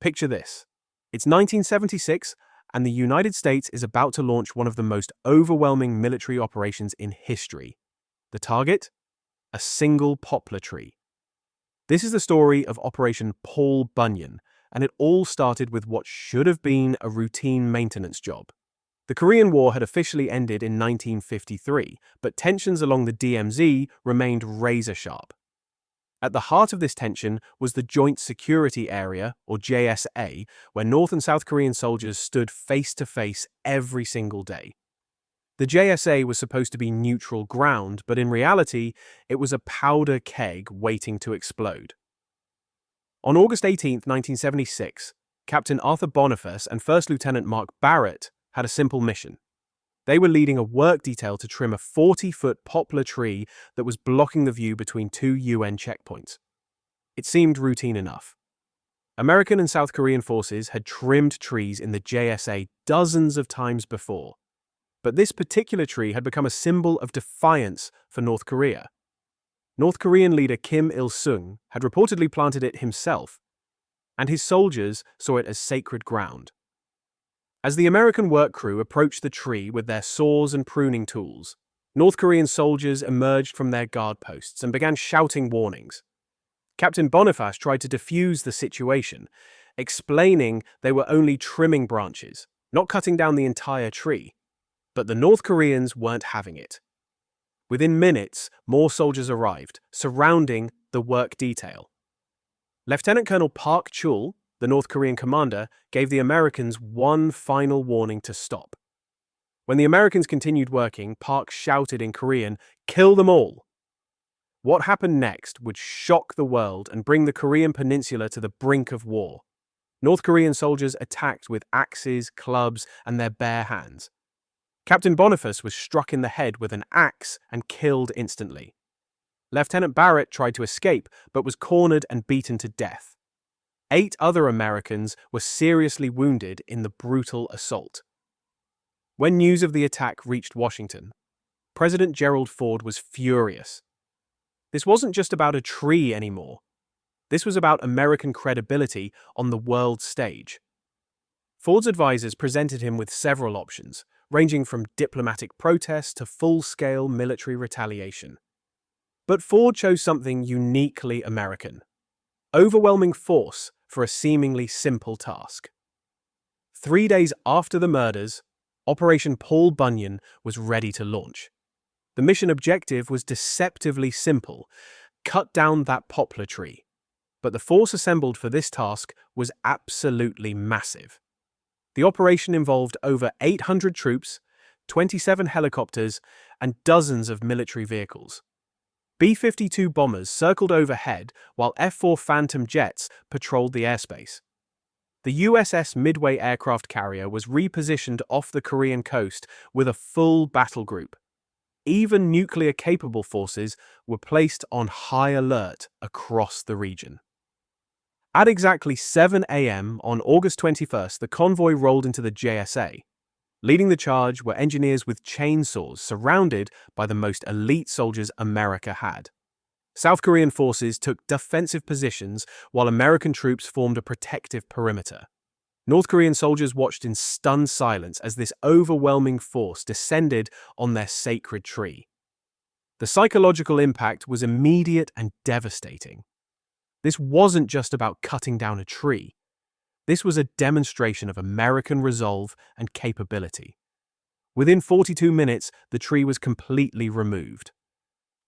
Picture this. It's 1976, and the United States is about to launch one of the most overwhelming military operations in history. The target? A single poplar tree. This is the story of Operation Paul Bunyan, and it all started with what should have been a routine maintenance job. The Korean War had officially ended in 1953, but tensions along the DMZ remained razor-sharp. At the heart of this tension was the Joint Security Area, or JSA, where North and South Korean soldiers stood face-to-face every single day. The JSA was supposed to be neutral ground, but in reality, it was a powder keg waiting to explode. On August 18, 1976, Captain Arthur Boniface and First Lieutenant Mark Barrett had a simple mission. They were leading a work detail to trim a 40-foot poplar tree that was blocking the view between two UN checkpoints. It seemed routine enough. American and South Korean forces had trimmed trees in the JSA dozens of times before, but this particular tree had become a symbol of defiance for North Korea. North Korean leader Kim Il-sung had reportedly planted it himself, and his soldiers saw it as sacred ground. As the American work crew approached the tree with their saws and pruning tools, North Korean soldiers emerged from their guard posts and began shouting warnings. Captain Boniface tried to defuse the situation, explaining they were only trimming branches, not cutting down the entire tree. But the North Koreans weren't having it. Within minutes, more soldiers arrived, surrounding the work detail. Lieutenant Colonel Park Chul, the North Korean commander, gave the Americans one final warning to stop. When the Americans continued working, Park shouted in Korean, "Kill them all!" What happened next would shock the world and bring the Korean peninsula to the brink of war. North Korean soldiers attacked with axes, clubs, and their bare hands. Captain Boniface was struck in the head with an axe and killed instantly. Lieutenant Barrett tried to escape, but was cornered and beaten to death. 8 other Americans were seriously wounded in the brutal assault. When news of the attack reached Washington, President Gerald Ford was furious. This wasn't just about a tree anymore. This was about American credibility on the world stage. Ford's advisors presented him with several options, ranging from diplomatic protest to full-scale military retaliation. But Ford chose something uniquely American: overwhelming force for a seemingly simple task. 3 days after the murders, Operation Paul Bunyan was ready to launch. The mission objective was deceptively simple: cut down that poplar tree. But the force assembled for this task was absolutely massive. The operation involved over 800 troops, 27 helicopters, and dozens of military vehicles. B-52 bombers circled overhead while F-4 Phantom jets patrolled the airspace. The USS Midway aircraft carrier was repositioned off the Korean coast with a full battle group. Even nuclear-capable forces were placed on high alert across the region. At exactly 7 a.m. on August 21st, the convoy rolled into the JSA. Leading the charge were engineers with chainsaws surrounded by the most elite soldiers America had. South Korean forces took defensive positions while American troops formed a protective perimeter. North Korean soldiers watched in stunned silence as this overwhelming force descended on their sacred tree. The psychological impact was immediate and devastating. This wasn't just about cutting down a tree. This was a demonstration of American resolve and capability. Within 42 minutes, the tree was completely removed.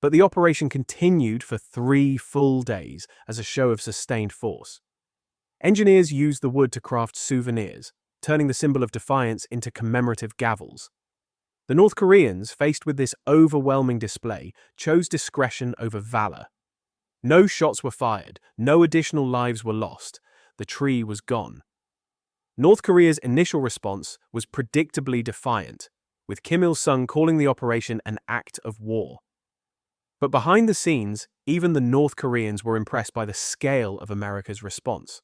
But the operation continued for 3 full days as a show of sustained force. Engineers used the wood to craft souvenirs, turning the symbol of defiance into commemorative gavels. The North Koreans, faced with this overwhelming display, chose discretion over valor. No shots were fired, no additional lives were lost. The tree was gone. North Korea's initial response was predictably defiant, with Kim Il-sung calling the operation an act of war. But behind the scenes, even the North Koreans were impressed by the scale of America's response.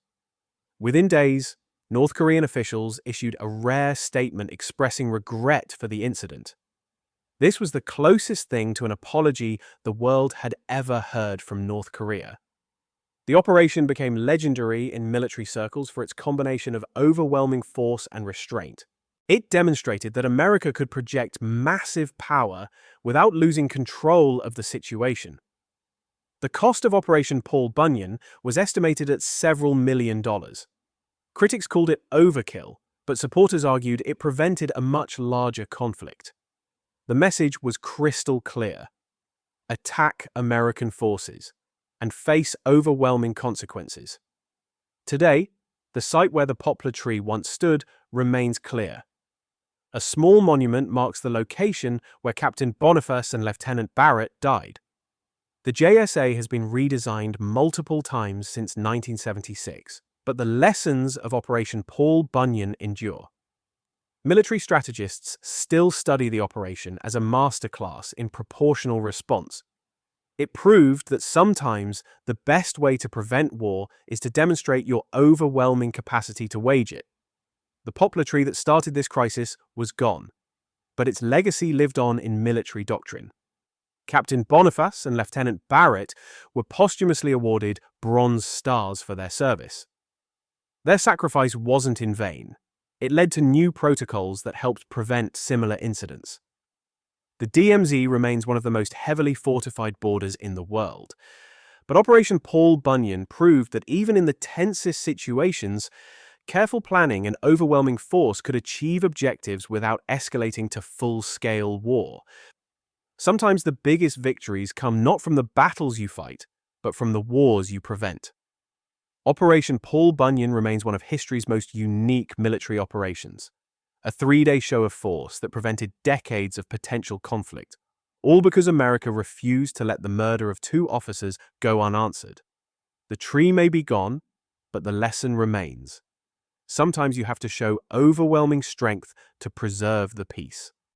Within days, North Korean officials issued a rare statement expressing regret for the incident. This was the closest thing to an apology the world had ever heard from North Korea. The operation became legendary in military circles for its combination of overwhelming force and restraint. It demonstrated that America could project massive power without losing control of the situation. The cost of Operation Paul Bunyan was estimated at several $1 million. Critics called it overkill, but supporters argued it prevented a much larger conflict. The message was crystal clear: attack American forces and face overwhelming consequences. Today, the site where the poplar tree once stood remains clear. A small monument marks the location where Captain Boniface and Lieutenant Barrett died. The JSA has been redesigned multiple times since 1976, but the lessons of Operation Paul Bunyan endure. Military strategists still study the operation as a masterclass in proportional response. It proved that sometimes the best way to prevent war is to demonstrate your overwhelming capacity to wage it. The poplar tree that started this crisis was gone, but its legacy lived on in military doctrine. Captain Boniface and Lieutenant Barrett were posthumously awarded Bronze Stars for their service. Their sacrifice wasn't in vain. It led to new protocols that helped prevent similar incidents. The DMZ remains one of the most heavily fortified borders in the world. But Operation Paul Bunyan proved that even in the tensest situations, careful planning and overwhelming force could achieve objectives without escalating to full-scale war. Sometimes the biggest victories come not from the battles you fight, but from the wars you prevent. Operation Paul Bunyan remains one of history's most unique military operations. A 3-day show of force that prevented decades of potential conflict, all because America refused to let the murder of 2 officers go unanswered. The tree may be gone, but the lesson remains. Sometimes you have to show overwhelming strength to preserve the peace.